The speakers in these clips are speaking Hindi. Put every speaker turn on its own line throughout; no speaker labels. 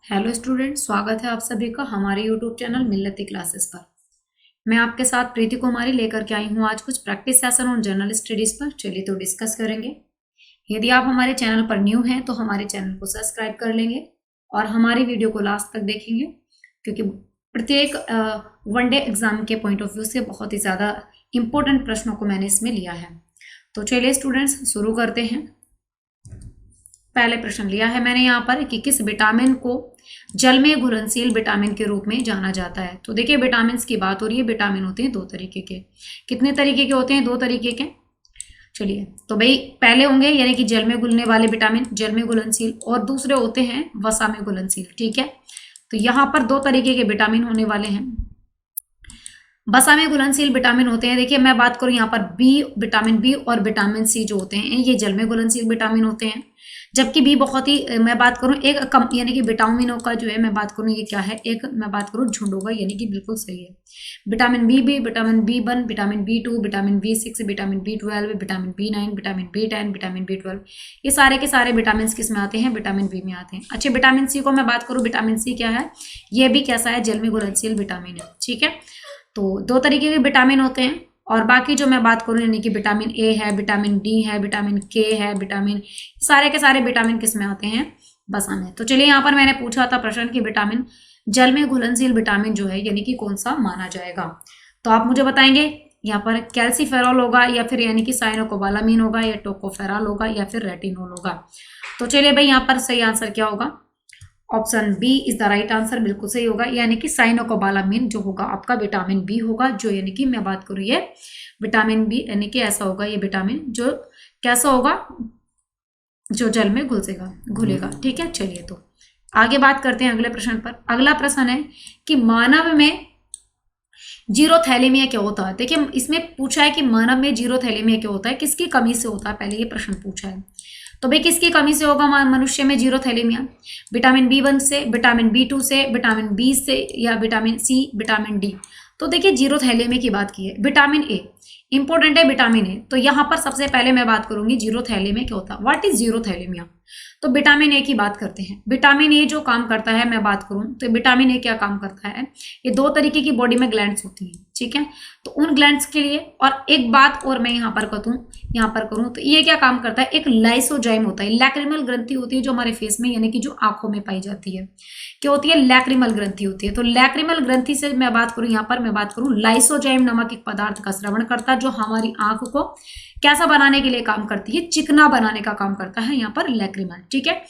हेलो स्टूडेंट, स्वागत है आप सभी का हमारे यूट्यूब चैनल मिलती क्लासेस पर। मैं आपके साथ प्रीति कुमारी लेकर के आई हूँ आज कुछ practice session on general studies पर। चलिए तो डिस्कस करेंगे। यदि आप हमारे चैनल पर न्यू हैं तो हमारे चैनल को सब्सक्राइब कर लेंगे और हमारी वीडियो को लास्ट तक देखेंगे, क्योंकि प्रत्येक वनडे एग्जाम के पॉइंट ऑफ व्यू से बहुत ही ज़्यादा इंपॉर्टेंट प्रश्नों को मैंने इसमें लिया है। तो चलिए स्टूडेंट्स शुरू करते हैं। पहले प्रश्न लिया है मैंने यहाँ पर कि किस विटामिन को जल में घुलनशील विटामिन के रूप में जाना जाता है। तो देखिए विटामिन की बात हो रही है। विटामिन होते हैं दो तरीके के। कितने तरीके के होते हैं? दो तरीके के। चलिए तो भाई पहले होंगे यानी कि जल में घुलने वाले विटामिन, जल में घुलनशील, और दूसरे होते हैं वसा में घुलनशील। ठीक है, तो यहाँ पर दो तरीके के विटामिन होने वाले हैं। वसा में घुलनशील विटामिन होते हैं, देखिए मैं बात करूँ यहाँ पर बी, विटामिन बी और विटामिन सी जो होते हैं ये जल में घुलनशील विटामिन होते हैं। जबकि बी बहुत ही, मैं बात करूँ एक कम यानी कि विटामिनों का जो है मैं बात करूँ ये क्या है, एक मैं बात करूँ झुंड होगा, यानी कि बिल्कुल सही है। Vitamin B, vitamin B1, vitamin B2, vitamin B6, vitamin B12, vitamin B9, vitamin B10, vitamin B12, ये सारे के सारे विटामिन किस में आते हैं? विटामिन बी में आते हैं। अच्छा, विटामिन सी को मैं बात करूँ, विटामिन सी क्या है? ये भी कैसा है? जल में घुलनशील विटामिन है। ठीक है, तो दो तरीके के विटामिन होते हैं। और बाकी जो मैं बात करूँ यानी कि विटामिन ए है, विटामिन डी है, विटामिन के है, विटामिन, सारे के सारे विटामिन किस में आते हैं? वसा में। तो चलिए यहाँ पर मैंने पूछा था प्रश्न कि विटामिन जल में घुलनशील विटामिन जो है यानी कि कौन सा माना जाएगा। तो आप मुझे बताएंगे यहाँ पर कैल्सीफेरॉल होगा या फिर यानी कि साइनोकोबालामीन होगा या टोकोफेरॉल होगा या फिर रेटिनोल होगा। तो चलिए भाई यहाँ पर सही आंसर क्या होगा? Option B is the right answer, बिल्कुल सही होगा। यानी कि साइनोकोबालामीन जो होगा आपका विटामिन बी होगा, जो यानी कि मैं बात करूँ ये विटामिन बी यानी कि ऐसा होगा ये विटामिन जो कैसा होगा, जो जल में घुलेगा। ठीक है, चलिए तो आगे बात करते हैं अगले प्रश्न पर। अगला प्रश्न है कि मानव में जीरोथैलेमिया क्या होता है। देखिए इसमें पूछा है कि मानव में जीरोथैलेमिया क्या होता है, किसकी कमी से होता है, पहले ये प्रश्न पूछा है। तो भाई किसकी कमी से होगा मनुष्य में जीरोथैलेमिया? विटामिन B1 से, विटामिन B2 से, विटामिन बी से, या विटामिन सी, विटामिन डी। तो देखिए जीरोथैलेमिया की बात की है। विटामिन ए इंपॉर्टेंट है, विटामिन ए। तो यहाँ पर सबसे पहले मैं बात करूंगी जीरोथैलेमिया क्या होता है, व्हाट इज जीरोथैलेमिया। तो विटामिन ए की बात करते हैं। विटामिन ए जो काम करता है मैं बात करूं तो विटामिन ए क्या काम करता है, ये दो तरीके की बॉडी में ग्लैंड्स होती हैं। ठीक है, तो उन ग्लैंड्स के लिए, और एक बात और मैं यहाँ पर करूँ तो ये क्या काम करता है, एक लाइसोजाइम होता है। लैक्रिमल ग्रंथि होती है जो हमारे फेस में यानी कि जो आंखों में पाई जाती है, क्या होती है? लैक्रिमल ग्रंथि होती है। तो लैक्रिमल ग्रंथि से मैं बात करूँ, यहाँ पर मैं बात करूँ लाइसोजाइम नामक एक पदार्थ का स्रवण करता है जो हमारी आंख को कैसा बनाने के लिए काम करती है, चिकना बनाने का काम करता है यहाँ पर लैक्रिमल। ठीक है,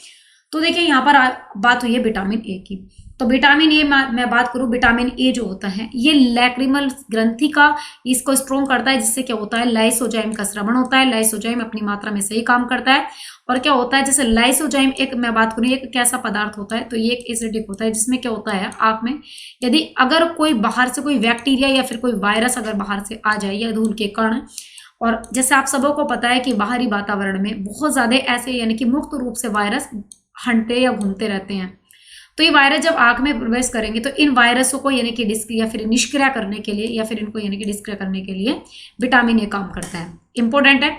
तो देखिए यहाँ पर बात हुई है विटामिन ए की। तो विटामिन ए मैं बात करूँ, विटामिन ए जो होता है ये लैक्रिमल ग्रंथि का इसको स्ट्रोंग करता है, जिससे क्या होता है लाइसोजाइम का स्रवण होता है। लाइसोजाइम अपनी मात्रा में सही काम करता है। और क्या होता है, जैसे लाइसोजाइम एक मैं बात करूँ एक कैसा पदार्थ होता है, तो ये एक एसिडिक होता है, जिसमें क्या होता है आंख में यदि अगर कोई बाहर से कोई बैक्टीरिया या फिर कोई वायरस अगर बाहर से आ जाए या धूल के कण, और जैसे आप सबों को पता है कि बाहरी वातावरण में बहुत ज्यादा ऐसे यानी कि मुक्त रूप से वायरस हंटते या घूमते रहते हैं। तो ये वायरस जब आंख में प्रवेश करेंगे तो इन वायरसों को यानी कि या फिर निष्क्रिय करने के लिए या फिर इनको यानी कि निष्क्रिय करने के लिए विटामिन ए काम करता है। इंपॉर्टेंट है।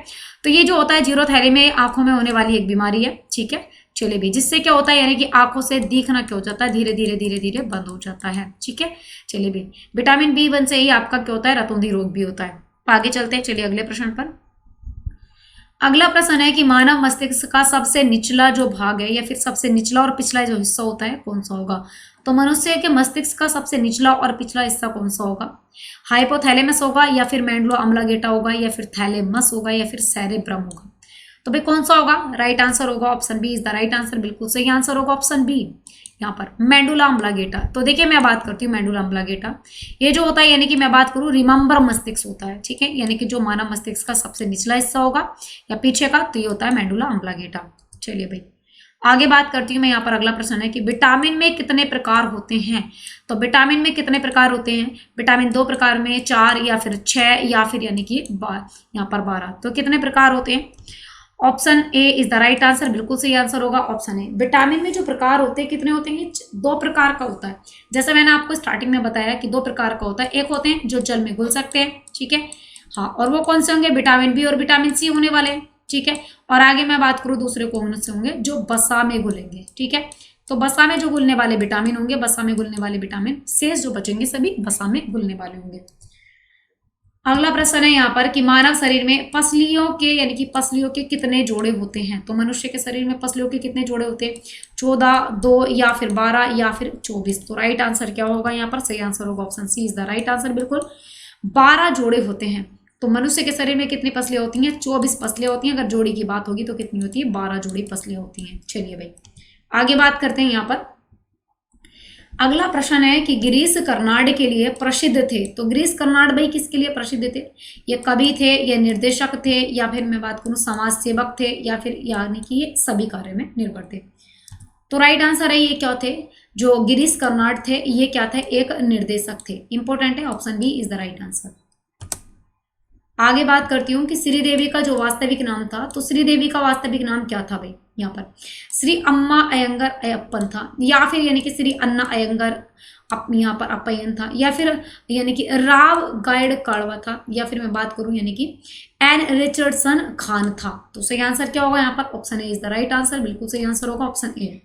तो ये जो होता है जीरोथैलेमिया आंखों में होने वाली एक बीमारी है। ठीक है, चलिए भी, जिससे क्या होता है यानी कि आंखों से दिखना क्या हो जाता है, धीरे धीरे बंद हो जाता है। ठीक है, चलिए भी, विटामिन B1 से ही आपका क्या होता है, रतौंधी रोग भी होता है। आगे चलते हैं, चलिए अगले प्रश्न पर। अगला प्रश्न है कि मानव मस्तिष्क का सबसे निचला जो भाग है या फिर सबसे निचला और पिछला जो हिस्सा होता है कौन सा होगा। तो मनुष्य के मस्तिष्क का सबसे निचला और पिछला हिस्सा कौन सा होगा? हाइपोथैलेमस होगा या फिर मैंडुला अम्लागेटा होगा या फिर थैलेमस होगा या फिर सेरेब्रम होगा। तो भाई कौन सा होगा? राइट आंसर होगा option B is the right answer, बिल्कुल सही आंसर होगा ऑप्शन बी यहाँ पर मैंडुला अम्लागेटा। तो देखिए मैं बात करती हूँ मैंडुला अम्लागेटा, ये जो होता है यानी कि मैं बात करूँ रिमेंबर मस्तिष्क होता है। ठीक है, यानी कि जो मानव मस्तिष्क का सबसे निचला हिस्सा होगा या पीछे का, तो ये होता है मैंडुला अम्लागेटा। चलिए भाई आगे बात करती हूँ मैं। यहाँ पर अगला प्रश्न है कि विटामिन में कितने प्रकार होते हैं। तो विटामिन में कितने प्रकार होते हैं? विटामिन 2 प्रकार में, 4 या फिर 6 या फिर यानी कि यहाँ पर 12। तो कितने प्रकार होते हैं? Option A is the right answer, बिल्कुल सही आंसर होगा ऑप्शन ए। विटामिन में जो प्रकार होते हैं कितने होते हैं? 2 प्रकार का होता है। जैसे मैंने आपको स्टार्टिंग में बताया कि 2 प्रकार का होता है। एक होते हैं जो जल में घुल सकते हैं, ठीक है, हाँ, और वो कौन से होंगे? विटामिन बी और विटामिन सी होने वाले हैं। ठीक है, और आगे मैं बात करूँ दूसरे कौन से होंगे? जो वसा में घुलेंगे। ठीक है, तो वसा में जो घुलने वाले विटामिन होंगे, वसा में घुलने वाले विटामिन, शेष जो बचेंगे सभी वसा में घुलने वाले होंगे। अगला प्रश्न है यहाँ पर कि मानव शरीर में पसलियों के यानी कि पसलियों के कितने जोड़े होते हैं। तो मनुष्य के शरीर में पसलियों के कितने जोड़े होते हैं? 14, 2 या फिर 12 या फिर 24। तो राइट आंसर क्या होगा यहाँ पर? सही आंसर होगा option C is the right answer. बिल्कुल 12 जोड़े होते हैं। तो मनुष्य के शरीर में कितनी पसलियां होती हैं? 24 पसलियां होती हैं। अगर जोड़ी की बात होगी तो कितनी होती है? 12 जोड़ी पसलियां होती हैं। चलिए भाई आगे बात करते हैं यहाँ पर। अगला प्रश्न है कि गिरीश कर्नाड के लिए प्रसिद्ध थे। तो गिरीश कर्नाड भाई किसके लिए प्रसिद्ध थे? ये कवि थे, ये निर्देशक थे, या फिर मैं बात करूं समाज सेवक थे, या फिर यानी कि ये सभी कार्य में निर्भर थे। तो राइट आंसर है ये क्या थे? जो गिरीश कर्नाड थे ये क्या थे? एक निर्देशक थे। इंपॉर्टेंट है, option B is the right answer. आगे बात करती हूँ कि श्रीदेवी का जो वास्तविक नाम था, तो श्रीदेवी का वास्तविक नाम क्या था भाई? यहाँ पर श्री अम्मा अयंगर अयप्पन था, या फिर यानी कि श्री अन्ना अयंगर यहाँ पर अप्पयन था, या फिर यानी कि राव गाइड काड़वा था, या फिर मैं बात करूं यानी कि एन रिचर्डसन खान था। तो सही आंसर क्या होगा यहाँ पर? Option A is the right answer. बिल्कुल सही आंसर होगा ऑप्शन ए,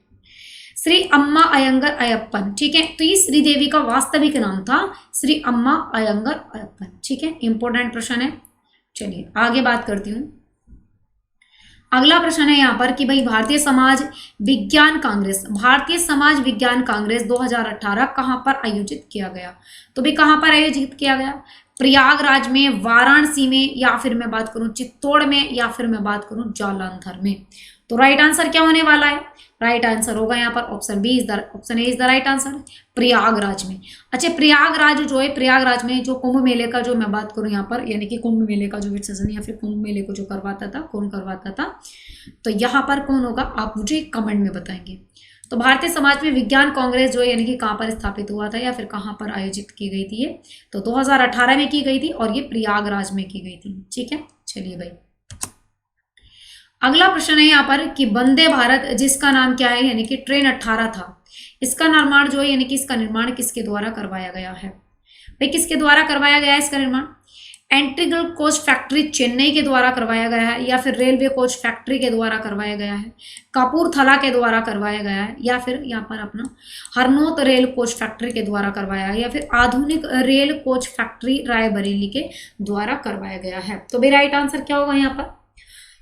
श्री अम्मा अयंगर अयप्पन। ठीक है, तो ये श्रीदेवी का वास्तविक नाम था श्री अम्मा अयंगर अयप्पन। ठीक है, इंपॉर्टेंट प्रश्न है। चलिए आगे बात करती हूँ। अगला प्रश्न है यहाँ पर कि भाई भारतीय समाज विज्ञान कांग्रेस 2018 कहाँ पर आयोजित किया गया? तो भाई कहाँ पर आयोजित किया गया? प्रयागराज में, वाराणसी में, या फिर मैं बात करूं चित्तौड़ में, या फिर मैं बात करूं जालंधर में। तो राइट आंसर क्या होने वाला है? राइट आंसर होगा यहाँ पर option B is the option A is the right answer, Prayagraj में। अच्छा, प्रयागराज जो है, प्रयागराज में जो कुंभ मेले का जो मैं बात करूं यहाँ पर, यानी कि कुंभ मेले का जो विसर्जन या फिर कुंभ मेले को जो करवाता था, कौन करवाता था? तो यहाँ पर कौन होगा? आप मुझे कमेंट में बताएंगे। तो भारतीय समाज में विज्ञान कांग्रेस जो है यानी कि कहाँ पर स्थापित हुआ था या फिर कहाँ पर आयोजित की गई थी? ये तो 2018 में की गई थी और ये प्रयागराज में की गई थी। ठीक है, चलिए भाई अगला प्रश्न है यहाँ पर कि वंदे भारत जिसका नाम क्या है, यानी कि ट्रेन 18 था, इसका निर्माण जो है यानी कि इसका निर्माण किसके द्वारा करवाया गया है? भाई किसके द्वारा करवाया गया है इसका निर्माण? इंटीग्रल कोच फैक्ट्री चेन्नई के द्वारा करवाया गया है, या फिर रेलवे कोच फैक्ट्री के द्वारा करवाया गया है, कपूरथला के द्वारा करवाया गया है, या फिर यहाँ पर अपना हरनौत रेल कोच फैक्ट्री के द्वारा करवाया है, या फिर आधुनिक रेल कोच फैक्ट्री रायबरेली के द्वारा करवाया गया है। तो भाई राइट आंसर क्या होगा यहाँ पर?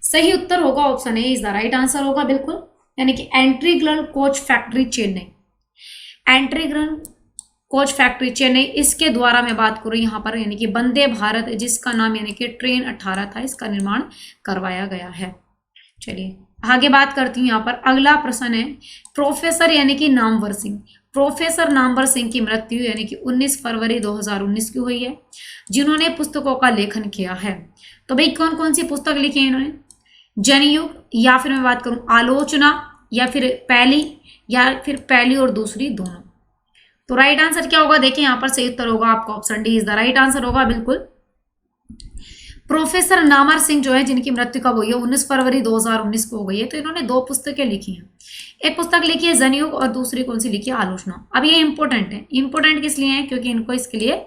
सही उत्तर होगा option A is the right answer होगा। बिल्कुल, यानी कि integral coach factory Chennai, integral coach factory Chennai, इसके द्वारा मैं बात करूँ यहाँ पर, यानी कि वंदे भारत जिसका नाम यानी कि ट्रेन 18 था, इसका निर्माण करवाया गया है। चलिए आगे बात करती हूँ यहाँ पर। अगला प्रश्न है प्रोफेसर यानी कि नामवर सिंह, प्रोफेसर नामवर सिंह की मृत्यु यानी कि 19 फरवरी 2019 की हुई है, जिन्होंने पुस्तकों का लेखन किया है। तो भाई कौन कौन सी पुस्तक लिखी है इन्होंने? जनयुग, या फिर मैं बात करूं आलोचना, या फिर पहली, या फिर पहली और दूसरी दोनों। तो राइट आंसर क्या होगा? देखिए यहाँ पर सही उत्तर होगा आपका option D is the right answer होगा। बिल्कुल, प्रोफेसर नामवर सिंह जो है जिनकी मृत्यु कब हुई है? 19 फरवरी 2019 को हो गई है। तो इन्होंने 2 पुस्तकें लिखी हैं, एक पुस्तक लिखी है जनयुग और दूसरी कौन सी लिखी है? आलोचना। अब ये इंपॉर्टेंट है, इंपॉर्टेंट किस लिए है? क्योंकि इनको इसके लिए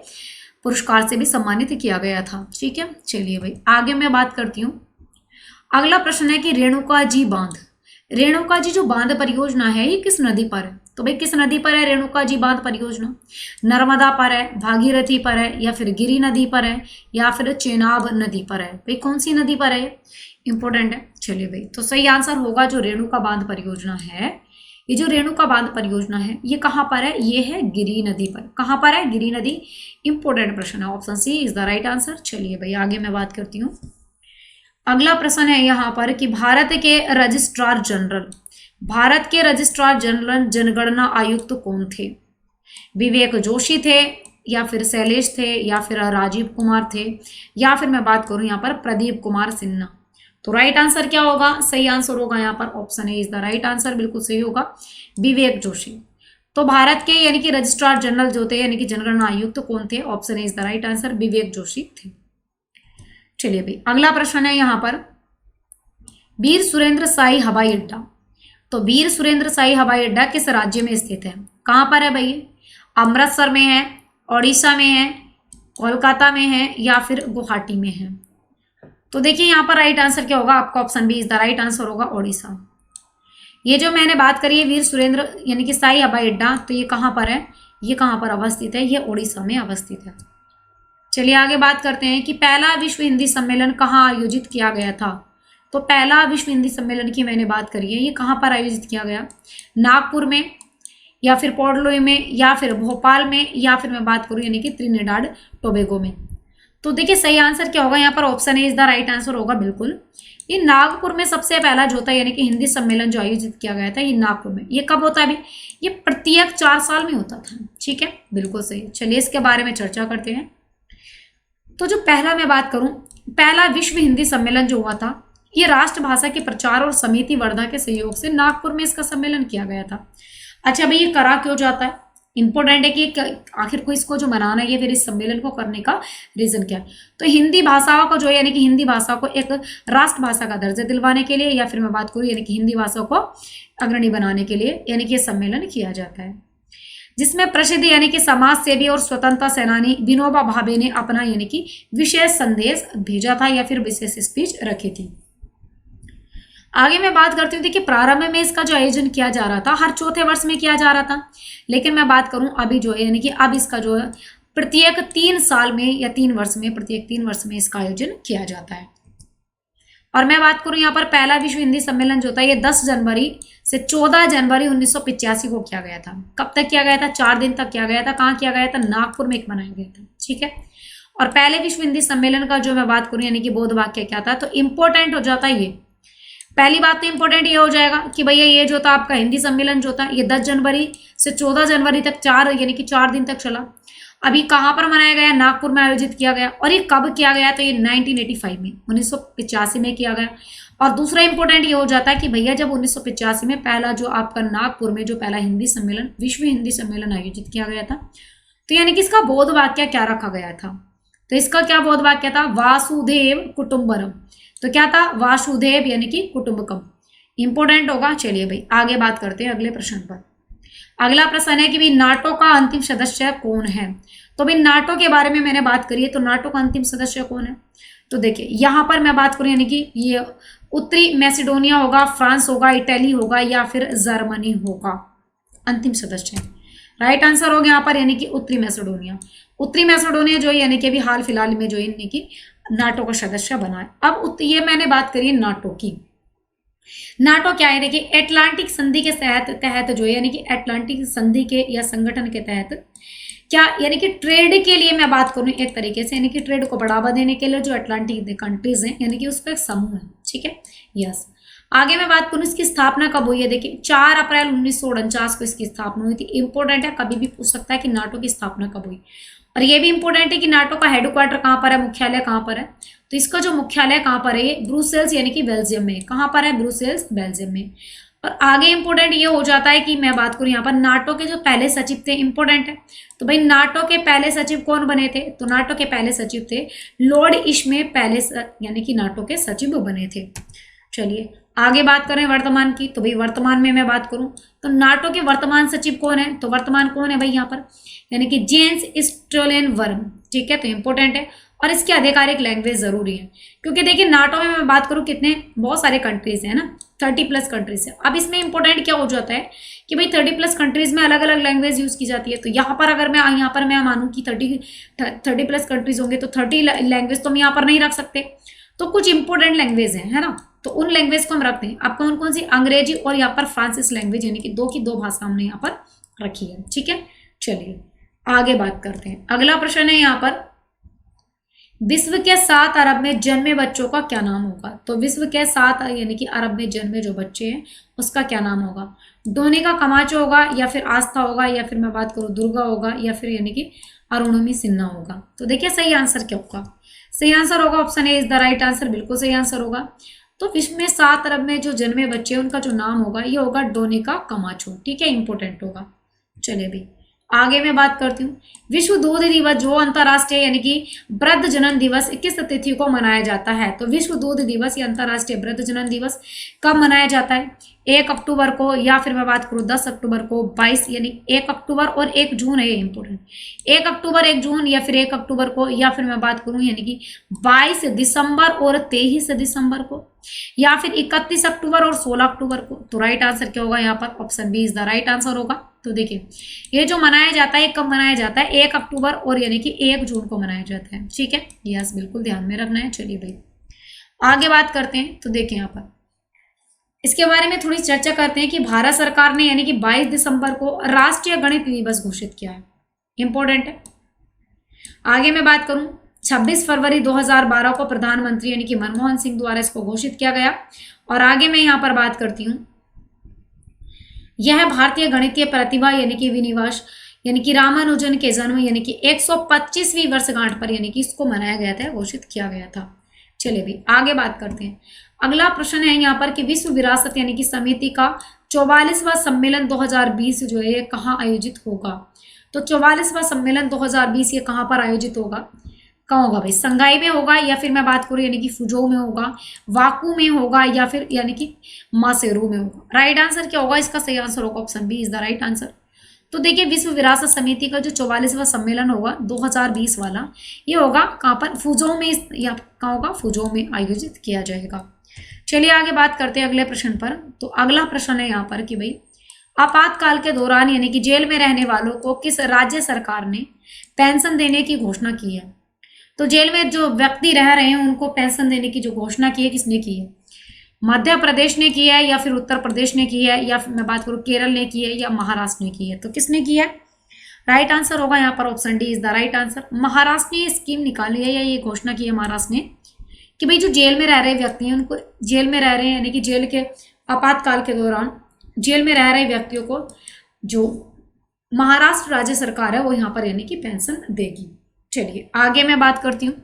पुरस्कार से भी सम्मानित किया गया था। ठीक है, चलिए भाई आगे मैं बात करती हूँ। अगला प्रश्न है कि रेणुका जी बांध, रेणुका जी जो बांध परियोजना है ये किस नदी पर है? तो भाई किस नदी पर है रेणुका जी बांध परियोजना? नर्मदा पर है, भागीरथी पर है, या फिर गिरी नदी पर है, या फिर चेनाब नदी पर है? भाई कौन सी नदी पर है? इंपॉर्टेंट है। चलिए भाई, तो सही आंसर होगा जो रेणुका बांध परियोजना है, ये जो रेणुका बांध परियोजना है ये कहाँ पर है? ये है गिरी नदी पर। कहाँ पर है? गिरी नदी। इंपॉर्टेंट प्रश्न है, option C is the right answer. चलिए भाई आगे मैं बात करती हूँ। अगला प्रश्न है यहाँ पर कि भारत के रजिस्ट्रार जनरल जनगणना आयुक्त कौन थे? विवेक जोशी थे, या फिर शैलेश थे, या फिर राजीव कुमार थे, या फिर मैं बात करूं यहाँ पर प्रदीप कुमार सिन्हा। तो राइट आंसर क्या होगा? सही आंसर होगा यहाँ पर option A is the right answer. बिल्कुल सही होगा, विवेक जोशी। तो भारत के यानी कि रजिस्ट्रार जनरल जो थे यानी कि जनगणना आयुक्त कौन थे? Option A is the right answer, Vivek Joshi थे। चलिए भाई अगला प्रश्न है यहाँ पर वीर सुरेंद्र शाही हवाई अड्डा। तो वीर सुरेंद्र शाही हवाई अड्डा किस राज्य में स्थित है? कहाँ पर है भाई? अमृतसर में है, ओडिशा में है, कोलकाता में है, या फिर गुवाहाटी में है? तो देखिए यहाँ पर राइट आंसर क्या होगा आपका? Option B is the right answer होगा, ओडिशा। ये जो मैंने बात करी है वीर सुरेंद्र यानी कि साई हवाई अड्डा, तो ये कहाँ पर है, ये कहाँ पर अवस्थित है, ये उड़ीसा में अवस्थित है। चलिए आगे बात करते हैं कि पहला विश्व हिंदी सम्मेलन कहाँ आयोजित किया गया था। तो पहला विश्व हिंदी सम्मेलन की मैंने बात करी है, ये कहाँ पर आयोजित किया गया, नागपुर में या फिर पोर्ट लुई में या फिर भोपाल में या फिर मैं बात करूँ यानी कि त्रिनिडाद टोबैगो में। तो देखिए सही आंसर क्या होगा, यहाँ पर option A is the right answer होगा बिल्कुल। ये नागपुर में सबसे पहला जो होता है यानी कि हिंदी सम्मेलन जो आयोजित किया गया था ये नागपुर में। ये कब होता है अभी, ये प्रत्येक 4 साल में होता था। ठीक है, बिल्कुल सही। चलिए इसके बारे में चर्चा करते हैं। तो जो पहला मैं बात करूं, पहला विश्व हिंदी सम्मेलन जो हुआ था ये राष्ट्रभाषा के प्रचार और समिति वर्धा के सहयोग से नागपुर में इसका सम्मेलन किया गया था। अच्छा भाई, ये करा क्यों जाता है, इंपॉर्टेंट है कि आखिर को इसको जो मनाना है फिर इस सम्मेलन को करने का रीजन क्या है। तो हिंदी भाषा को जो यानी कि हिंदी भाषा को एक राष्ट्रभाषा का दर्जा दिलवाने के लिए या फिर मैं बात करूँ यानी कि हिंदी भाषा को अग्रणी बनाने के लिए यानी कि ये सम्मेलन किया जाता है, जिसमें प्रसिद्ध यानी कि समाज सेवी और स्वतंत्रता सेनानी विनोबा भावे ने अपना यानी कि विशेष संदेश भेजा था या फिर विशेष स्पीच रखी थी। आगे मैं बात करती हूँ, देखिए प्रारंभ में इसका जो आयोजन किया जा रहा था हर चौथे वर्ष में किया जा रहा था, लेकिन मैं बात करूँ अभी जो है यानी कि अब इसका जो है प्रत्येक 3 साल में या 3 वर्ष में, प्रत्येक 3 वर्ष में इसका आयोजन किया जाता है। और मैं बात करूँ यहाँ पर पहला विश्व हिंदी सम्मेलन जो था ये 10 जनवरी से 14 जनवरी 1985 को किया गया था। कब तक किया गया था, 4 दिन तक किया गया था। कहाँ किया गया था, नागपुर में एक मनाया गया था। ठीक है, और पहले विश्व हिंदी सम्मेलन का जो मैं बात करूँ यानी कि बोध वाक्य क्या था, तो इम्पोर्टेंट हो जाता है ये। पहली बात तो इंपॉर्टेंट ये हो जाएगा कि भैया ये जो था आपका हिंदी सम्मेलन जो था ये 10 जनवरी से 14 जनवरी तक 4 यानी कि 4 दिन तक चला। अभी कहाँ पर मनाया गया, नागपुर में आयोजित किया गया। और ये कब किया गया, तो ये 1985 में 1985 में किया गया। और दूसरा इंपॉर्टेंट ये हो जाता है कि भैया जब 1985 में पहला जो आपका नागपुर में जो पहला हिंदी सम्मेलन विश्व हिंदी सम्मेलन आयोजित किया गया था, तो यानी कि इसका बोध वाक्य क्या रखा गया था, तो इसका क्या बोध वाक्य था, वासुदेव कुटुंबकम। तो क्या था, वासुदेव यानी कि कुटुंबकम। इंपॉर्टेंट होगा। चलिए भाई आगे बात करते हैं अगले प्रश्न पर। अगला प्रश्न है कि भाई नाटो का अंतिम सदस्य कौन है। तो भाई नाटो के बारे में मैंने बात करी है, तो नाटो का अंतिम सदस्य कौन है, तो देखिए यहाँ पर मैं बात करूँ यानी कि ये उत्तरी मैसेडोनिया होगा, फ्रांस होगा, इटली होगा या फिर जर्मनी होगा अंतिम सदस्य। राइट आंसर हो गया यहाँ पर यानी कि उत्तरी मैसेडोनिया। उत्तरी मैसेडोनिया जो है यानी कि अभी हाल फिलहाल में जो है यानी कि नाटो का सदस्य बना है। अब ये मैंने बात करी है नाटो की। नाटो क्या है, देखिए एटलांटिक संधि के तहत जो है यानी कि एटलांटिक संधि के या संगठन के तहत क्या यानी कि ट्रेड के लिए मैं बात करूँ एक तरीके से यानी कि ट्रेड को बढ़ावा देने के लिए जो अटलांटिक कंट्रीज हैं यानी कि उसका एक समूह है। ठीक है, यस। आगे मैं बात करूँ इसकी स्थापना कब हुई है, देखिए 4 अप्रैल 1949 को इसकी स्थापना हुई थी। इंपॉर्टेंट है, कभी भी पूछ सकता है कि नाटो की स्थापना कब हुई। और ये भी इंपॉर्टेंट है कि नाटो का हेडक्वार्टर कहाँ पर है, मुख्यालय कहाँ पर है, तो इसका जो मुख्यालय कहाँ पर है, ये ब्रुसेल्स यानी कि बेल्जियम में। कहाँ पर है, ब्रुसेल्स बेल्जियम में। और आगे इंपॉर्टेंट ये हो जाता है कि मैं बात करूँ यहाँ पर नाटो के जो पहले सचिव थे, इंपॉर्टेंट है। तो भाई नाटो के पहले सचिव कौन बने थे, तो नाटो के पहले सचिव थे लॉर्ड इश्मे पहले यानी कि नाटो के सचिव बने थे। चलिए आगे बात करें वर्तमान की, तो भाई वर्तमान में मैं बात करूं तो नाटो के वर्तमान सचिव कौन है, तो वर्तमान कौन है भाई यहाँ पर, यानी कि जेन्स स्टोलेनबर्ग। ठीक है, तो इंपॉर्टेंट है। और इसकी आधिकारिक लैंग्वेज जरूरी है, क्योंकि देखिए नाटो में मैं बात करूं कितने बहुत सारे कंट्रीज हैं ना, 30+ कंट्रीज है। अब इसमें इंपॉर्टेंट क्या हो जाता है कि भाई 30+ कंट्रीज में अलग अलग लैंग्वेज यूज की जाती है। तो यहाँ पर अगर मैं यहाँ पर मैं मानूँ कि 30+ कंट्रीज होंगे तो 30 लैंग्वेज तो हम यहाँ पर नहीं रख सकते, तो कुछ इंपॉर्टेंट लैंग्वेज है ना, तो उन लैंग्वेज को हम रखते हैं। अब कौन कौन सी, अंग्रेजी और यहाँ पर फ्रांसिस लैंग्वेज यानी कि 2 की 2 भाषा हमने यहाँ पर रखी है। ठीक है, चलिए आगे बात करते हैं। अगला प्रश्न है यहाँ पर, विश्व के 7 अरब में जन्मे बच्चों का क्या नाम होगा। तो विश्व के 7 यानी कि अरब में जन्मे जो बच्चे हैं उसका क्या नाम होगा, डोनिका कमाचो होगा या फिर आस्था होगा या फिर मैं बात करूँ दुर्गा होगा या फिर यानी कि अरुणिमा सिन्हा होगा। तो देखिए सही आंसर क्या होगा, सही आंसर होगा option A is the right answer, बिल्कुल सही आंसर होगा। तो विश्व में 7 अरब में जो जन्मे बच्चे हैं उनका जो नाम होगा ये होगा डोनिका कमाचो। ठीक है, इंपॉर्टेंट होगा। चलिए भी आगे मैं बात करती हूँ विश्व दूध दिवस जो अंतर्राष्ट्रीय यानी कि वृद्ध जनन दिवस किस तिथि को मनाया जाता है। तो विश्व दूध दिवस या अंतर्राष्ट्रीय वृद्ध जनन दिवस कब मनाया जाता है? 1 अक्टूबर को, या फिर मैं बात करूँ 10 अक्टूबर को, 22 यानी 1 अक्टूबर और 1 जून है, ये इंपॉर्टेंट। 1 अक्टूबर 1 जून या फिर 1 अक्टूबर को, या फिर मैं बात करूँ यानी कि 22 दिसंबर और 23 दिसंबर को, या फिर 31 अक्टूबर और 16 अक्टूबर को। तो राइट आंसर क्या होगा यहाँ पर? Option B is the right answer होगा। तो देखिए ये जो मनाया जाता है कब मनाया जाता है? 1 अक्टूबर और यानी कि 1 जून को मनाया जाता है। ठीक है, यस बिल्कुल ध्यान में रखना है। चलिए भाई आगे बात करते हैं। तो देखिए यहाँ पर इसके बारे में थोड़ी चर्चा करते हैं कि भारत सरकार ने यानी कि 22 दिसंबर को राष्ट्रीय गणित दिवस घोषित किया है। इंपॉर्टेंट है। आगे मैं बात करूं 26 फरवरी 2012 को प्रधानमंत्री यानी कि मनमोहन सिंह द्वारा इसको घोषित किया गया। और आगे मैं यहाँ पर बात करती हूँ, यह भारतीय गणितीय प्रतिभा यानी कि विनिवास यानी कि रामानुजन के जन्म यानी कि 125वीं वर्षगांठ पर यानी कि इसको मनाया गया था, घोषित किया गया था। चलिए भी आगे बात करते हैं। अगला प्रश्न है यहाँ पर कि विश्व विरासत यानी कि समिति का 44वां सम्मेलन 2020 जो है कहाँ आयोजित होगा। तो 44वां सम्मेलन 2020 ये कहाँ पर आयोजित होगा? कहाँ होगा भाई? संघाई में होगा, या फिर मैं बात करूँ यानी कि फुजो में होगा, वाकू में होगा, या फिर यानी कि मासेरू में होगा। राइट आंसर क्या होगा? इसका सही आंसर होगा option B is the right answer. तो देखिए विश्व विरासत समिति का जो 44वां सम्मेलन होगा 2020 वाला, ये होगा कहाँ पर? फुजो में, या कहाँ होगा? फुजो में आयोजित किया जाएगा। चलिए आगे बात करते हैं अगले प्रश्न पर। तो अगला प्रश्न है यहाँ पर कि भाई आपातकाल के दौरान यानी कि जेल में रहने वालों को किस राज्य सरकार ने पेंशन देने की घोषणा की है। तो जेल में जो व्यक्ति रह रहे हैं उनको पेंशन देने की जो घोषणा की है किसने की है? मध्य प्रदेश ने की है, या फिर उत्तर प्रदेश ने की है, या फिर मैं बात करूँ केरल ने की है, या महाराष्ट्र ने की है। तो किसने की है? राइट आंसर होगा यहाँ पर option D is the right answer. Maharashtra ने ये स्कीम निकाली है या ये घोषणा की है महाराष्ट्र ने कि भाई जो जेल में रह रहे व्यक्ति हैं उनको, जेल में रह रहे हैं यानी कि जेल के आपातकाल के दौरान जेल में रह रहे व्यक्तियों को जो महाराष्ट्र राज्य सरकार है वो यहाँ पर यानी कि पेंशन देगी। चलिए आगे मैं बात करती हूँ।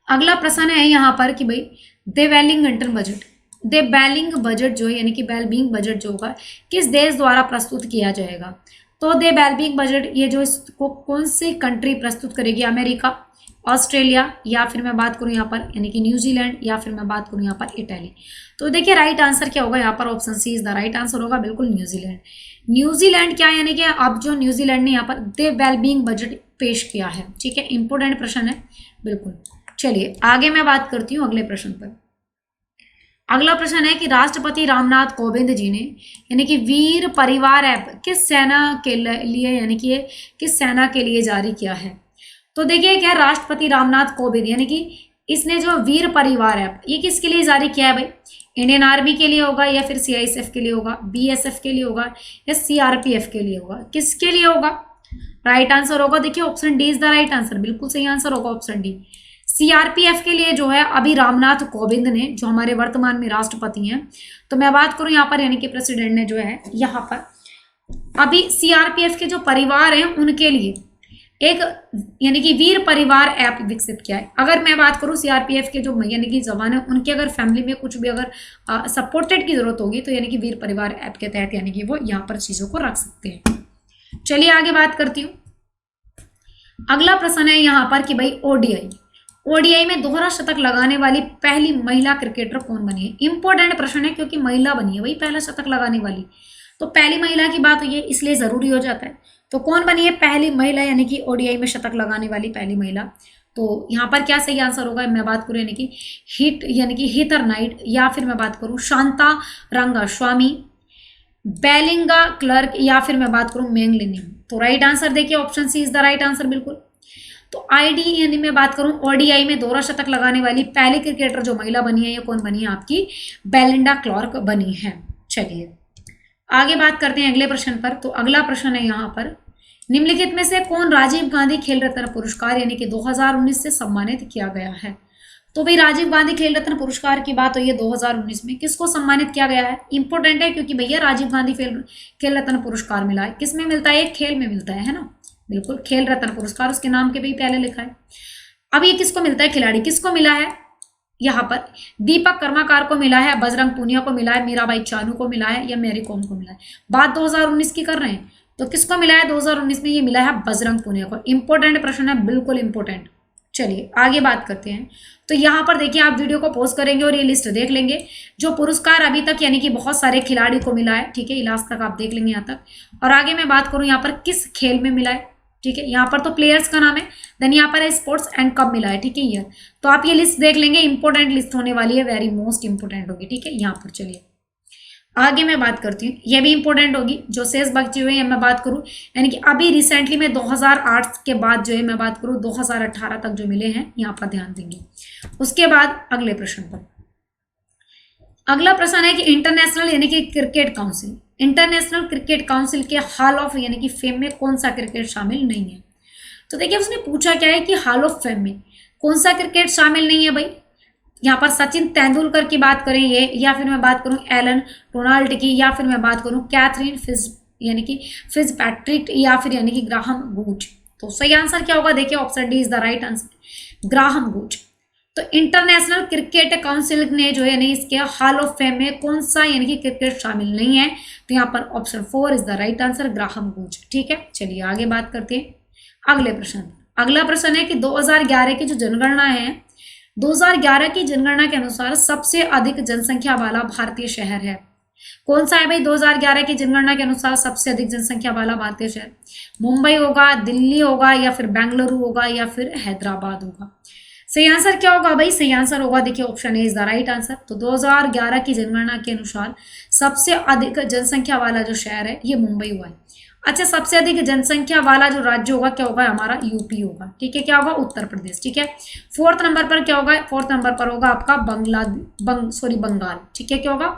अगला प्रश्न है यहाँ पर कि भाई the Wellington budget, the belling budget जो है यानी कि वेलबींग बजट जो होगा किस देश द्वारा प्रस्तुत किया जाएगा। तो द वेलबींग बजट ये जो इसको कौन सी कंट्री प्रस्तुत करेगी? अमेरिका, ऑस्ट्रेलिया, या फिर मैं बात करूँ यहाँ पर यानी कि न्यूजीलैंड, या फिर मैं बात करूँ यहाँ पर इटली। तो देखिए राइट आंसर क्या होगा यहाँ पर? Option C is the right answer होगा, बिल्कुल न्यूजीलैंड। न्यूजीलैंड क्या यानी कि अब जो न्यूजीलैंड ने यहाँ पर द वेलबींग बजट पेश किया है। ठीक है, इंपोर्टेंट प्रश्न है बिल्कुल। चलिए आगे मैं बात करती हूँ अगले प्रश्न पर। अगला प्रश्न है कि राष्ट्रपति रामनाथ कोविंद जी ने यानी कि वीर परिवार ऐप किस सेना के लिए यानी कि किस सेना के लिए जारी किया है। तो देखिए क्या राष्ट्रपति रामनाथ कोविंद यानी कि इसने जो वीर परिवार ऐप ये किसके लिए जारी किया है भाई? इंडियन आर्मी के लिए होगा, या फिर सीआईएसएफ के लिए होगा, बीएसएफ के लिए होगा, या सीआरपीएफ के लिए होगा? किसके लिए होगा? राइट आंसर होगा देखिए option D is the right answer, बिल्कुल सही आंसर होगा ऑप्शन डी। सीआरपीएफ के लिए जो है अभी रामनाथ कोविंद ने, जो हमारे वर्तमान में राष्ट्रपति हैं, तो मैं बात करूं यहाँ पर यानी कि प्रेसिडेंट ने जो है यहाँ पर अभी सीआरपीएफ के जो परिवार हैं उनके लिए एक यानी कि वीर परिवार ऐप विकसित किया है। अगर मैं बात करूं सीआरपीएफ के जो यानी कि जवान है उनके अगर फैमिली में कुछ भी अगर सपोर्टेड की जरूरत होगी तो यानी कि वीर परिवार ऐप के तहत यानी कि वो यहाँ पर चीजों को रख सकते हैं। चलिए आगे बात करती हूँ। अगला प्रश्न है यहाँ पर कि भाई ओडीआई में दोहरा शतक लगाने वाली पहली महिला क्रिकेटर कौन बनी है। इंपॉर्टेंट प्रश्न है क्योंकि महिला बनी है वही पहला शतक लगाने वाली, तो पहली महिला की बात हुई है इसलिए जरूरी हो जाता है। तो कौन बनी है पहली महिला यानी कि ओडीआई में शतक लगाने वाली पहली महिला? तो यहाँ पर क्या सही आंसर होगा? मैं बात करूँ यानी कि हीथर नाइट, या फिर मैं बात करूँ शांता रंगास्वामी, बेलिंगा क्लर्क, या फिर मैं बात करूँ मेंग लिनिंग। तो राइट आंसर देखिए option C is the right answer बिल्कुल। तो आईडी यानी मैं बात करूं ओडीआई में दोहरा शतक लगाने वाली पहली क्रिकेटर जो महिला बनी है ये कौन बनी है? आपकी बेलिंडा क्लार्क बनी है। चलिए आगे बात करते हैं अगले प्रश्न पर। तो अगला प्रश्न है यहाँ पर निम्नलिखित में से कौन राजीव गांधी खेल रत्न पुरस्कार यानी कि 2019 से सम्मानित किया गया है। तो भाई राजीव गांधी खेल रत्न पुरस्कार की बात हुई है 2019 में, किसको सम्मानित किया गया है? इंपॉर्टेंट है क्योंकि भैया राजीव गांधी खेल रत्न पुरस्कार मिला है, किसमें मिलता है? खेल में मिलता है ना, बिल्कुल खेल रत्न पुरस्कार उसके नाम के भी पहले लिखा है। अब ये किसको मिलता है? खिलाड़ी किसको मिला है? यहाँ पर दीपक कर्माकार को मिला है, बजरंग पूनिया को मिला है, मीराबाई चानू को मिला है, या मैरी कॉम को मिला है। बात 2019 की कर रहे हैं तो किसको मिला है 2019 में? ये मिला है बजरंग पुनिया को। इंपॉर्टेंट प्रश्न है, बिल्कुल इंपॉर्टेंट। चलिए आगे बात करते हैं। तो यहाँ पर देखिए, आप वीडियो को पॉज करेंगे और ये लिस्ट देख लेंगे जो पुरस्कार अभी तक यानी कि बहुत सारे खिलाड़ियों को मिला है, ठीक है, लास्ट तक आप देख लेंगे यहाँ तक। और आगे मैं बात करूँ यहाँ पर किस खेल में मिला है, ठीक है, यहाँ पर तो प्लेयर्स का नाम है, देन यहाँ पर है स्पोर्ट्स एंड कब मिला है, ठीक है, ईयर। तो आप ये लिस्ट देख लेंगे, इंपॉर्टेंट लिस्ट होने वाली है, वेरी मोस्ट इंपॉर्टेंट होगी, ठीक है। यहाँ पर चलिए आगे मैं बात करती हूँ, ये भी इंपॉर्टेंट होगी। जो शेष बचे हुए हैं मैं बात करूँ, यानी कि अभी रिसेंटली में 2008 के बाद जो है मैं बात करूँ 2018 तक जो मिले हैं, यहाँ पर ध्यान देंगे। उसके बाद अगले प्रश्न पर, अगला प्रश्न है कि इंटरनेशनल यानी कि cricket council, international cricket council के हॉल ऑफ यानी कि फेम में कौन सा क्रिकेट शामिल नहीं है? तो देखिए उसने पूछा क्या है कि हॉल ऑफ फेम में कौन सा क्रिकेट शामिल नहीं है भाई। यहाँ पर सचिन तेंदुलकर की बात करें ये, या फिर मैं बात करूँ एलन रोनाल्ड की, या फिर मैं बात करूँ कैथरीन यानी कि फिट्जपैट्रिक, या फिर यानी कि ग्राहम गूच। तो सही आंसर क्या होगा? देखिए option D is the right answer, Graham Gooch. तो इंटरनेशनल क्रिकेट काउंसिल ने जो है यानी इसके हॉल ऑफ फेम में कौन सा यानी कि क्रिकेट शामिल नहीं है? तो यहाँ पर option 4 is the right answer, Graham Gooch, ठीक है। चलिए आगे बात करते हैं अगले प्रश्न। अगला प्रश्न है कि 2011 की जो जनगणना है, 2011 की जनगणना के अनुसार सबसे अधिक जनसंख्या वाला भारतीय शहर है कौन सा है भाई? 2011 की जनगणना के अनुसार सबसे अधिक जनसंख्या वाला भारतीय शहर मुंबई होगा, दिल्ली होगा, या फिर बेंगलुरु होगा, या फिर हैदराबाद होगा। सही आंसर क्या होगा भाई? सही आंसर होगा देखिए option A is the right answer. तो 2011 की जनगणना के अनुसार सबसे अधिक जनसंख्या वाला जो शहर है ये मुंबई हुआ है। अच्छा, सबसे अधिक जनसंख्या वाला जो राज्य होगा क्या होगा? हमारा यूपी होगा, ठीक है। क्या होगा? उत्तर प्रदेश, ठीक है। 4th नंबर पर क्या होगा? 4th नंबर पर होगा आपका बंगाल, ठीक है। क्या होगा?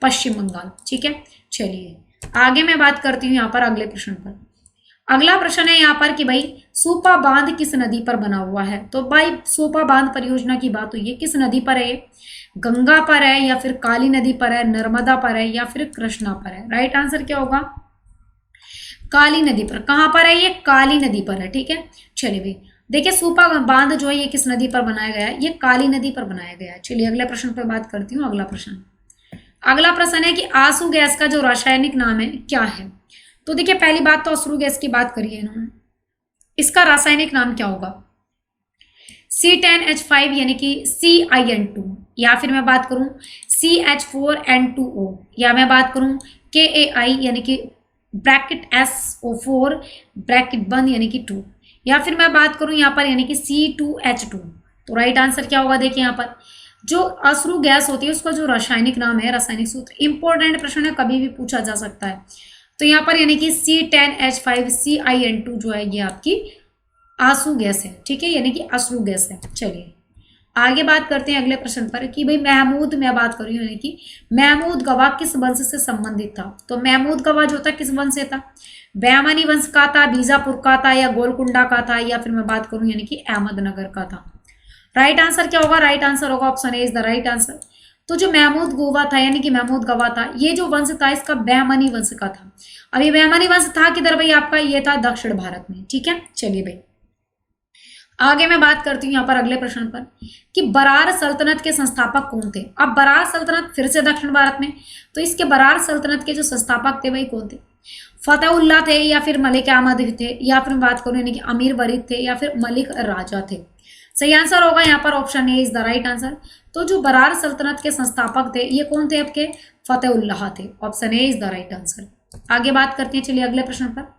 पश्चिम बंगाल, ठीक है। चलिए आगे मैं बात करती हूँ यहाँ पर अगले प्रश्न पर। अगला प्रश्न है यहाँ पर कि भाई सूपा बांध किस नदी पर बना हुआ है? तो भाई सूपा बांध परियोजना की बात हुई है, किस नदी पर है? गंगा पर है, या फिर काली नदी पर है, नर्मदा पर है, या फिर कृष्णा पर है? राइट आंसर क्या होगा? काली नदी पर। कहाँ पर है ये? काली नदी पर है, ठीक है। चलिए भाई देखिए सूपा बांध जो है ये किस नदी पर बनाया गया है? ये काली नदी पर बनाया गया है। चलिए अगले प्रश्न पर बात करती हूँ। अगला प्रश्न है कि आंसू गैस का जो रासायनिक नाम है क्या है? तो देखिए पहली बात तो अश्रु गैस की बात करी है इन्होंने, इसका रासायनिक नाम क्या होगा? C10H5 यानी कि CIN2, या फिर मैं बात करूं CH4N2O, या मैं बात करूं KAI यानी कि ब्रैकेट SO4 ब्रैकेट बंद यानी कि 2, या फिर मैं बात करूं यहाँ पर यानी कि C2H2। तो राइट आंसर क्या होगा? देखिए यहाँ पर जो अश्रु गैस होती है उसका जो रासायनिक नाम है, रासायनिक सूत्र, इंपॉर्टेंट प्रश्न है, कभी भी पूछा जा सकता है। तो यहाँ पर यानी कि C10H5 CIN2 जो है ये आपकी आंसू गैस है, ठीक है, यानी कि अश्रु गैस है। चलिए आगे बात करते हैं अगले प्रश्न पर कि भाई महमूद, मैं बात कर रही हूँ यानी कि महमूद गवाह किस वंश से संबंधित था? तो महमूद गवाह जो था किस वंश से था? बहमनी वंश का था, बीजापुर का था, या गोलकुंडा का था, या फिर मैं बात करूँ यानी कि अहमदनगर का था? राइट आंसर क्या होगा? राइट आंसर होगा option A is the right answer. तो जो महमूद गोवा था यानी कि महमूद गवाह था, ये जो वंश था इसका बहमनी वंश का था। अब ये बहमनी वंश था किधर भाई? आपका ये था दक्षिण भारत में, ठीक है। चलिए भाई आगे मैं बात करती हूँ यहाँ पर अगले प्रश्न पर कि बरार सल्तनत के संस्थापक कौन थे? अब बरार सल्तनत फिर से दक्षिण भारत में, तो इसके बरार सल्तनत के जो संस्थापक थे भाई कौन थे? फतेहुल्लाह थे, या फिर मलिक अहमद थे, या फिर बात करूँ यानी कि अमीर वरीद थे, या फिर मलिक राजा थे? सही आंसर होगा यहाँ पर option A is the right answer. तो जो बरार सल्तनत के संस्थापक थे ये कौन थे? आपके फतेहुल्लाह थे, option A is the right answer. आगे बात करते हैं चलिए अगले प्रश्न पर।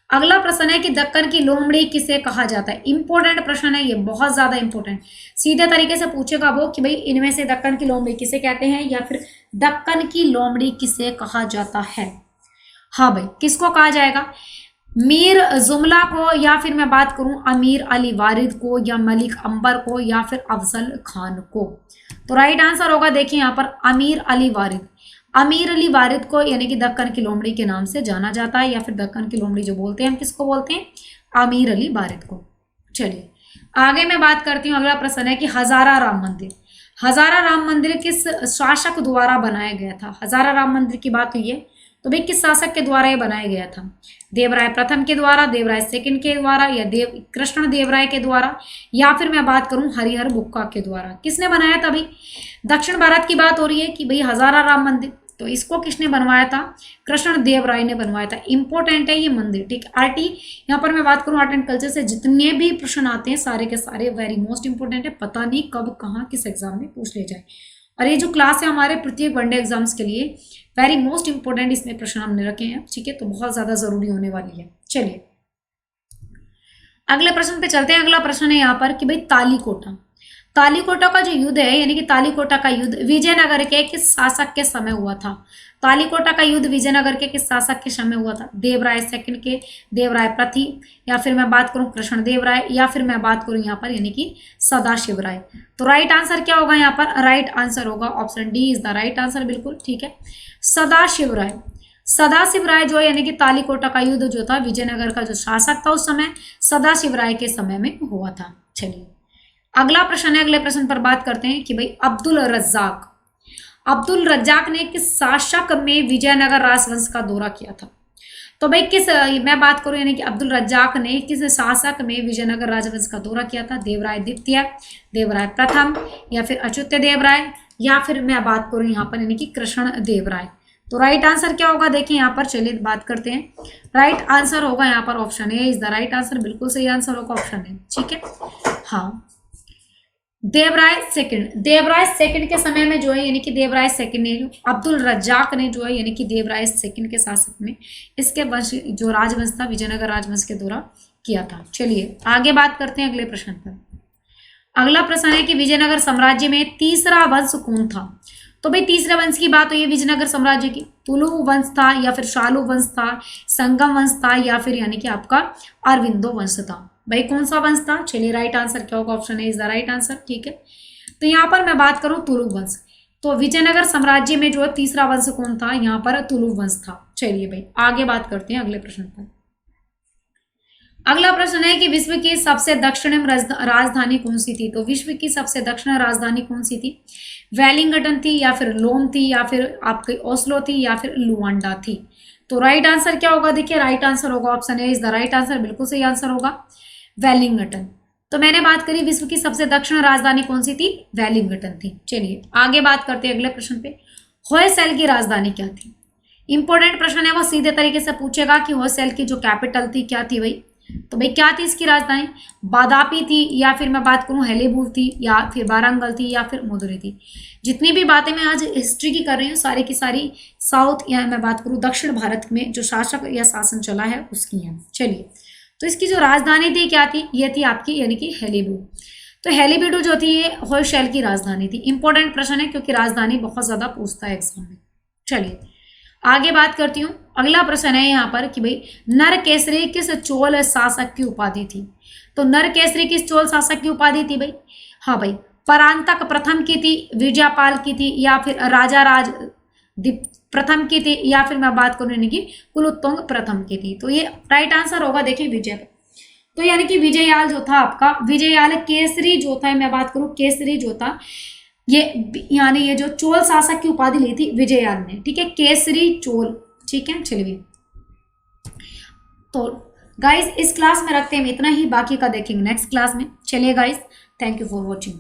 अगला प्रश्न है कि दक्कन की लोमड़ी किसे कहा जाता है? इंपॉर्टेंट प्रश्न है ये, बहुत ज्यादा इंपॉर्टेंट। सीधे तरीके से पूछेगा वो कि भाई इनमें से दक्कन की लोमड़ी किसे कहते हैं, या फिर दक्कन की लोमड़ी किसे कहा जाता है? हाँ भाई किसको कहा जाएगा? मीर जुमला को, या फिर मैं बात करूं अमीर अली वारिद को, या मलिक अंबर को, या फिर अफजल खान को? तो राइट आंसर होगा देखिए यहाँ पर अमीर अली वारिद। अमीर अली वारिद को यानी कि दक्कन की लोमड़ी के नाम से जाना जाता है, या फिर दक्कन की लोमड़ी जो बोलते हैं हम किसको बोलते हैं? अमीर अली वारिद को। चलिए आगे मैं बात करती हूँ। अगला प्रश्न है कि हजारा राम मंदिर, हजारा राम मंदिर किस शासक द्वारा बनाया गया था? हजारा राम मंदिर की बात हुई है तो भाई किस शासक के द्वारा ये बनाया गया था? देवराय प्रथम के द्वारा, देवराय सेकंड के द्वारा, या कृष्ण देवराय के द्वारा, या फिर मैं बात करूं हरिहर बुक्का के द्वारा? किसने बनाया था भाई? दक्षिण भारत की बात हो रही है कि भाई हजारा राम मंदिर तो इसको किसने बनवाया था? कृष्ण देव राय ने बनवाया था। इंपॉर्टेंट है ये मंदिर, ठीक है। आरटी, यहाँ पर मैं बात करूँ आर्ट एंड कल्चर से जितने भी प्रश्न आते हैं सारे के सारे वेरी मोस्ट इंपॉर्टेंट है, पता नहीं कब कहाँ किस एग्जाम में पूछ ले जाए। और ये जो क्लास है हमारे प्रत्येक वनडे एग्जाम्स के लिए वेरी मोस्ट इंपॉर्टेंट इसमें प्रश्न हमने रखे हैं, ठीक है, तो बहुत ज्यादा जरूरी होने वाली है। चलिए अगले प्रश्न पे चलते हैं। अगला प्रश्न है यहाँ पर कि भाई तालीकोटा, तालीकोटा का जो युद्ध है यानी कि तालीकोटा का युद्ध विजयनगर के किस शासक के समय हुआ था? तालीकोटा का युद्ध विजयनगर के किस शासक के समय हुआ था? देवराय सेकंड के, देवराय प्रथम, या फिर मैं बात करूं कृष्ण देव राय, या फिर मैं बात करूं यहाँ पर यानी कि सदाशिव राय। तो राइट आंसर क्या होगा यहाँ पर? राइट आंसर होगा option D is the right answer, बिल्कुल ठीक है, सदाशिव राय। सदाशिव राय जो है यानी कि तालीकोटा का युद्ध जो था विजयनगर का जो शासक था उस समय सदाशिव राय के समय में हुआ था। चलिए अगला प्रश्न है, अगले प्रश्न पर बात करते हैं कि भाई अब्दुल रज्जाक, अब्दुल रज्जाक ने किस शासक में विजयनगर राजवंश का दौरा किया था? तो भाई किस, मैं बात करूं यानी कि अब्दुल रज्जाक ने किस शासक में विजयनगर राजवंश का दौरा किया था? देवराय द्वितीय, देवराय प्रथम, या फिर अच्युत देव राय, या फिर मैं बात करूं यहाँ पर यानी कि कृष्ण देव राय। तो राइट आंसर क्या होगा देखिए यहाँ पर, चलिए बात करते हैं। राइट आंसर होगा यहाँ पर option A is the right answer, बिल्कुल सही आंसर होगा ऑप्शन ए, ठीक है। हाँ देवराय सेकंड, देवराय सेकंड के समय में जो है यानी कि देवराय सेकंड ने जो अब्दुल रज्जाक ने जो है यानी कि देवराय सेकंड के शासक में इसके वंश जो राजवंश था विजयनगर राजवंश के दौरा किया था। चलिए आगे बात करते हैं अगले प्रश्न पर। अगला प्रश्न है कि विजयनगर साम्राज्य में तीसरा वंश कौन था? तो भाई तीसरे वंश की बात हुई है विजयनगर साम्राज्य की, तुलु वंश था, या फिर शालू वंश था, संगम वंश था, या फिर यानी कि आपका अरविंदो वंश था। भाई कौन सा वंश था? चलिए राइट आंसर क्या होगा? Option A is the right answer, ठीक है। तो यहाँ पर मैं बात करूं तुलु वंश, तो विजयनगर साम्राज्य में जो है तीसरा वंश कौन था? यहाँ पर तुलु वंश था। चलिए भाई आगे बात करते हैं अगले प्रश्न पर। अगला प्रश्न है कि विश्व की सबसे दक्षिणम राजधानी कौन सी थी? तो विश्व की सबसे दक्षिण राजधानी कौन सी थी? वेलिंगटन थी, या फिर लोम थी, या फिर आपकी ओस्लो थी, या फिर लुआंडा थी। तो राइट आंसर क्या होगा देखिए, राइट आंसर होगा option A is the right answer, बिल्कुल सही आंसर होगा वेलिंगटन। तो मैंने बात करी विश्व की सबसे दक्षिण राजधानी कौन सी थी? वेलिंगटन थी। चलिए आगे बात करते हैं अगले प्रश्न पे। होयसैल की राजधानी क्या थी? इंपॉर्टेंट प्रश्न है, वो सीधे तरीके से पूछेगा कि होयसैल की जो कैपिटल थी क्या थी भाई? तो भाई क्या थी इसकी राजधानी? बादापी थी, या फिर मैं बात करूं हेलीबूर थी, या फिर वारंगल थी, या फिर मदुरै थी। जितनी भी बातें मैं आज हिस्ट्री की कर रही हूँ सारी की सारी साउथ या मैं बात करूं दक्षिण भारत में जो शासक या शासन चला है उसकी है। चलिए तो इसकी जो राजधानी थी क्या थी? ये थी आपकी यानी कि हेलीबूर। तो हेलीबीडू जो थी ये होयसैल की राजधानी थी। इंपॉर्टेंट प्रश्न है क्योंकि राजधानी बहुत ज्यादा पूछता है एग्जाम में। चलिए आगे बात करती हूँ। अगला प्रश्न है यहाँ पर कि भाई नरकेसरी किस चोल शासक की उपाधि थी? तो नरकेसरी किस चोल शासक की उपाधि थी भाई? हाँ भाई परांतक प्रथम की थी, विजयपाल की थी, या फिर राजा राज प्रथम की थी, या फिर मैं बात करूँ यानी कि कुलोत्तुंग प्रथम की थी। तो ये राइट आंसर होगा देखिए विजय। तो यानी कि विजययाल जो था आपका, विजययाल केसरी जो था, मैं बात करूँ केसरी जो था ये यानी ये जो चोल शासक की उपाधि ली थी विजययाल ने, ठीक है, केसरी चोल, ठीक है। चलिए तो गाइस इस क्लास में रखते हैं इतना ही, बाकी का देखेंगे नेक्स्ट क्लास में। चलिए guys thank you for watching.